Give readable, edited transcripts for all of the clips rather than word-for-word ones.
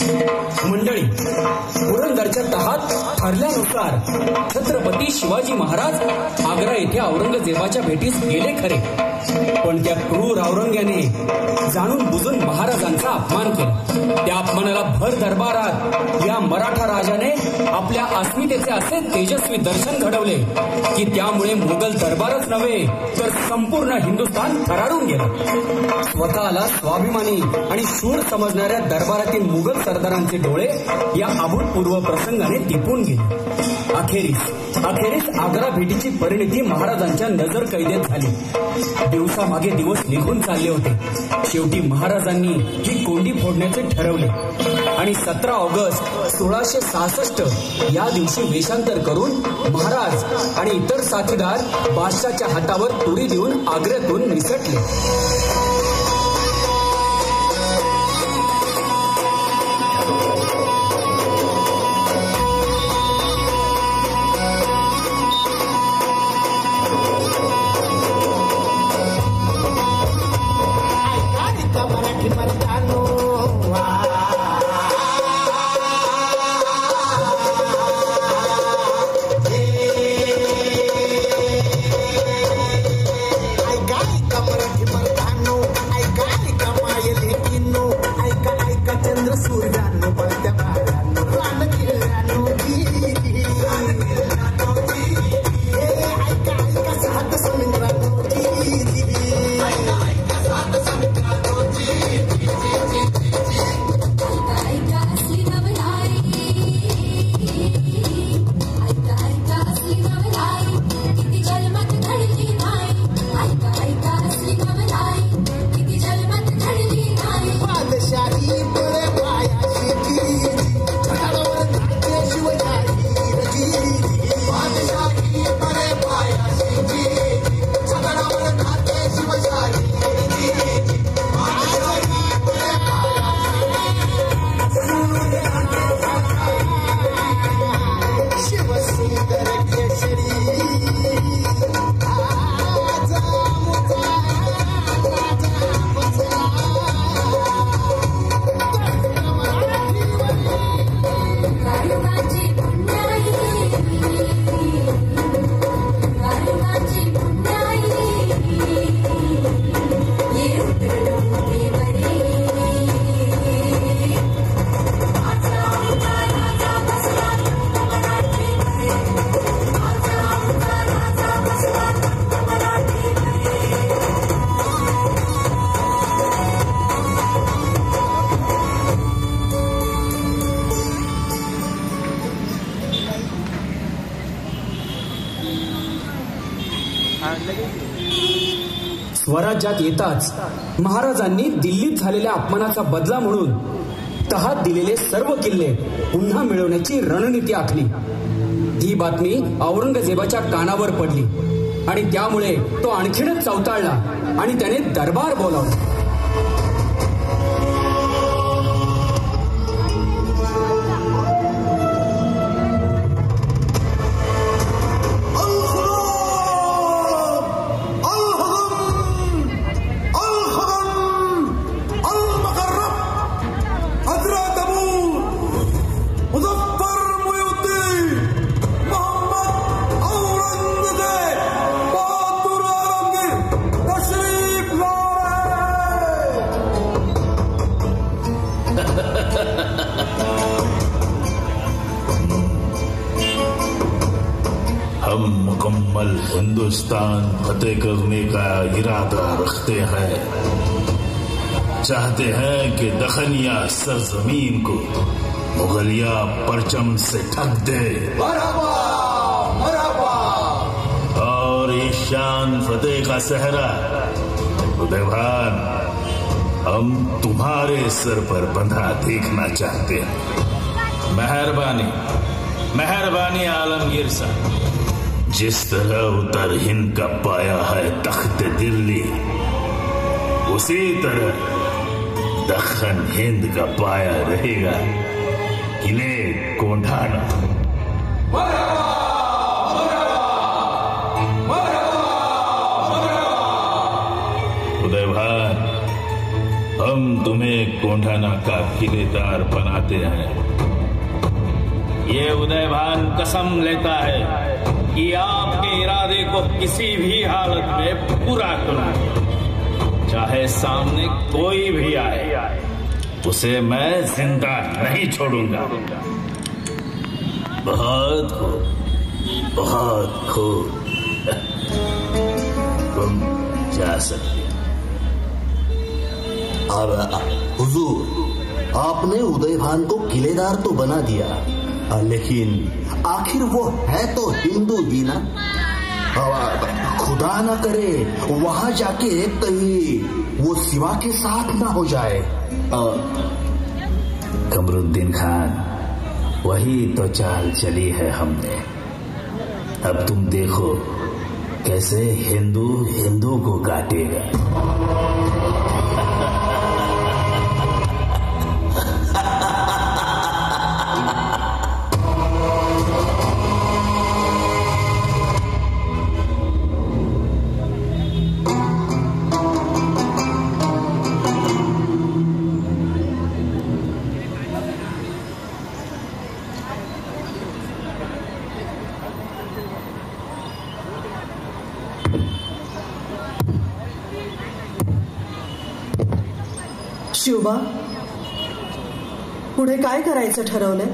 मंडळी, पुरंदरच्या तहात ठरल्यानुसार छत्रपती शिवाजी महाराज आग्रा येथे औरंगजेबाच्या भेटीस गेले खरे, पण त्या क्रूर औरंग्याने जाणून बुजून महाराजांचा अपमान केला. त्या अपमानाला भर दरबारात या मराठा राजाने आपल्या अस्मितेचे असे तेजस्वी दर्शन घडवले की त्यामुळे मुघल दरबारच नव्हे तर संपूर्ण हिंदुस्थान थरारून गेलं. स्वतःला स्वाभिमानी आणि शूर समजणाऱ्या दरबारातील मुघल सरदारांचे डोळे या अभूतपूर्व प्रसंगाने दिपून गेले. अखेरीस आग्रा भेटीची परिणती महाराजांच्या नजर कैदेत झाली. दिवसामागे दिवस निघून चालले होते. शेवटी महाराजांनी ही कोंडी फोडण्याचे ठरवले आणि 17 ऑगस्ट 1666 या दिवशी वेषांतर करून महाराज आणि इतर साथीदार बादशाहच्या हातावर तुरी देऊन आग्र्यातून निसटले. स्वराज्यात येताच महाराजांनी दिल्लीत झालेल्या अपमानाचा बदला म्हणून तहात दिलेले सर्व किल्ले पुन्हा मिळवण्याची रणनीती आखली. ही बातमी औरंगजेबाच्या कानावर पडली आणि त्यामुळे तो आणखीनच चवताळला आणि त्याने दरबार बोलावला. हम मुकम्मल हिंदुस्तान फतेह करने का इरादा रखते हैं, चाहते हैं कि दखनिया सरजमीन को मुगलिया परचम से ढक दे और ये शान फतेह का सहरा उदयभान हम तुम्हारे सर पर बंधा देखना चाहते हैं। मेहरबानी मेहरबानी आलमगीर साहब। जिस तरह उत्तर हिंद का पाया है तख्त दिल्ली, उसी तरह दखन हिंद का पाया रहेगा किले कोंढाना। उदय भान, हम हम तुम्हें कोंढाना का किलेदार बनाते हैं। ये उदयभान कसम लेता है कि आपके इरादे को किसी भी हालत में पूरा करूंगा, चाहे सामने कोई भी आए, उसे मैं जिंदा नहीं छोड़ूंगा। बहुत खूब, बहुत खूब। तुम जा सकते। अब हुजूर, आपने उदयभान को किलेदार तो बना दिया, लेकिन आखिर वो है तो हिंदू ही ना। खुदा ना करे वहां जाके कहीं वो शिवा के साथ ना हो जाए। कमरुद्दीन खान, वही तो चाल चली है हमने। अब तुम देखो कैसे हिंदू हिंदू को काटेगा। शिवबा, पुढे काय करायचं ठरवलंय?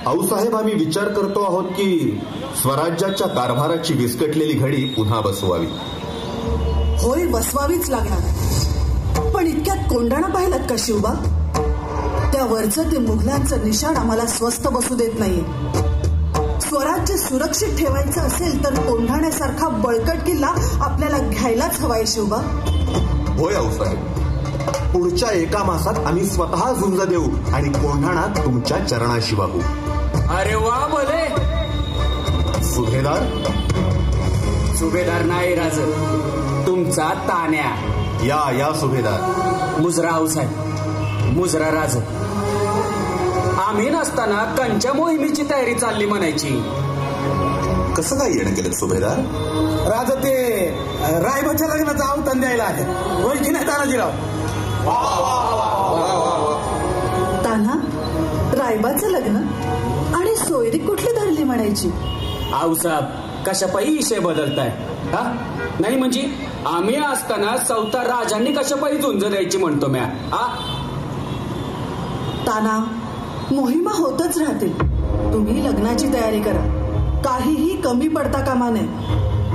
आऊसाहेब, आम्ही विचार करतो आहोत की स्वराज्याच्या कारभाराची विस्कटलेली घडी पुन्हा बसवावी. होय, बसवावीच लागणार. पण इतक्यात कोंढाणा पाहिलात का शिवबा? त्या वरचं ते मुघलांचं निशाण आम्हाला स्वस्थ बसू देत नाहीये. स्वराज्य सुरक्षित ठेवायचं असेल तर कोंढाण्यासारखा बळकट किल्ला आपल्याला घ्यायलाच हवाय शिवबा. होय आऊसाहेब, पुढच्या एका मासात आम्ही स्वतः झुंज देऊ आणि कोंढाणा तुमच्या चरणाशी वागू. अरे वा भले. सुभेदार? सुभेदार नाही राज, तुमचा तान्या. या सुभेदार. मुजरा आऊसाहेब, मुजरा राज. आम्ही नसताना कंच्या मोहिमेची तयारी चालली म्हणायची. कसं काय येणं केलं सुभेदार? राजा ते रायबाच्या लग्नाचा अवतान द्यायला आहे. होय की नाही तानाजीराव? तान्हा, रायबाचं लग्न आणि सोयरी कुठली धरली म्हणायची? आऊसाहेब, कशापायी विषय बदलताय? हा नाही म्हणजे आम्ही असताना चौथा राजांनी कशापायी झुंज द्यायची म्हणतो म्या. हा ताना, मोहिमा होतच राहतील. तुम्ही लग्नाची तयारी करा. काहीही कमी पडता कामा नये.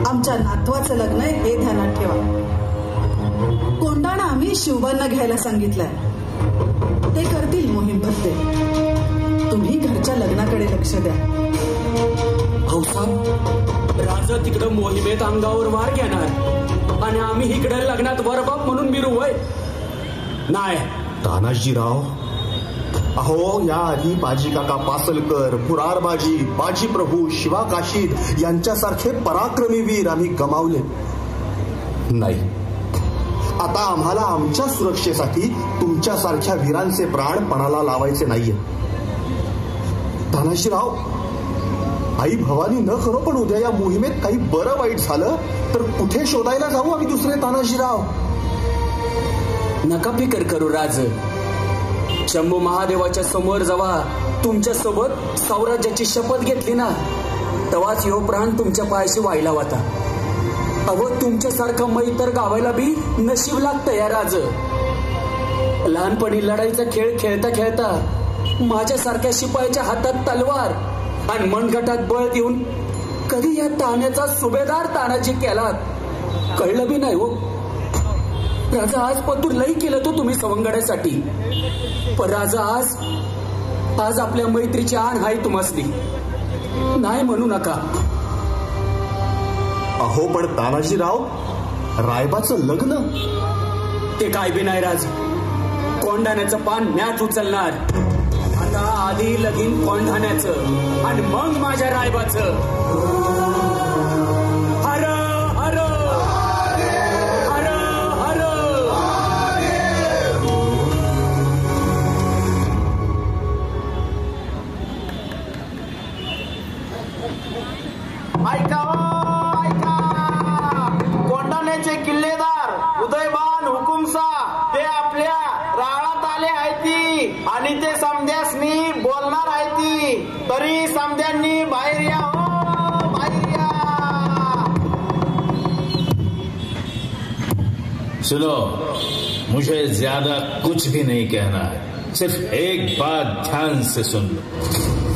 आमच्या नातवाचं लग्न हे ध्यानात ठेवा. कोंढाणा आम्ही शिवबांना घ्यायला सांगितलंय. ते करतील मोहीम भत्ते. तुम्ही घरच्या लग्नाकडे लक्ष द्या. आऊसाहेब, राजा तिकडं मोहिमेत अंगावर वार घेणार आणि आम्ही इकडे लग्नात वरबाप म्हणून मिरू होय? नाही. तानाजीराव, अहो या आधी बाजी काका पासलकर, मुरारबाजी, बाजी प्रभू, शिवा काशीद यांच्यासारखे पराक्रमी वीर आम्ही गमावले. नाही, आता आम्हाला आमच्या सुरक्षेसाठी तुमच्यासारख्या वीरांचे प्राण पणाला लावायचे नाहीये. तानाजीराव, आई भवानी न करो, पण उद्या या मोहिमेत काही बरं वाईट झालं तर कुठे शोधायला जाऊ आम्ही दुसरे तानाजीराव? नका फिकर करू राज. शंभू महादेवाच्या समोर जेव्हा तुमच्या सोबत साम्राज्याची शपथ घेतली ना, तेव्हाच यो प्राण तुमच्या पायाशी व्हायला होता. अहो, तुमच्यासारखं मैतर गावायला बी नशीब लागतं या राज. लहानपणी लढाईचा खेळ खेळता खेळता माझ्यासारख्या शिपायाच्या हातात तलवार आणि मनगटात बळ देऊन कधी या ताण्याचा सुभेदार तानाजी केलात कळलं बी नाही हो. राजा, आज पतूर लई केलं तो तुम्ही सवंगड्यासाठी, पण राजा आज आपल्या मैत्रीची आण हाय तुम्हासनी. नाही म्हणू नका. अहो पण तानाजीराव, रायबाचं लग्न? ते काय बी नाही राज. कोंढाण्याचं पान मॅच उचलणार. आता आधी लगीन कोंढाण्याचं आणि मग माझ्या रायबाचं. हर हर हर हर. ऐका कोंढाण्याचे किल्लेदार उदयभान हुकुमसा ते आपले आणि ते समध्यासनी बोलणार आहे ती, तरी समध्यांनी बाहेर या, हो बाहेर या. सुनो, मुझे ज्यादा कुछ भी नहीं कहना है, सिर्फ एक बात ध्यान से सुन लो.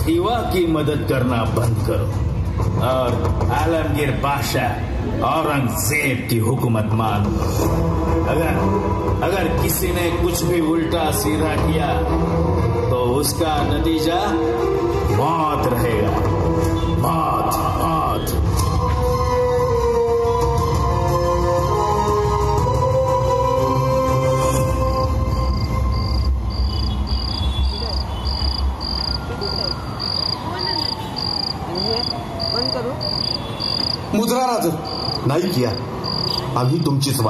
शिवा की मदद करना बंद करो और आलमगीर बादशाह औरंगजेब की हुकूमत मानो. अगर किसी ने कुछ भी उल्टा सीधा किया तो उसका नतीजा मौत रहेगा. मौत, मौत. मुद्रा राज नाही किया, आम्ही तुमचीच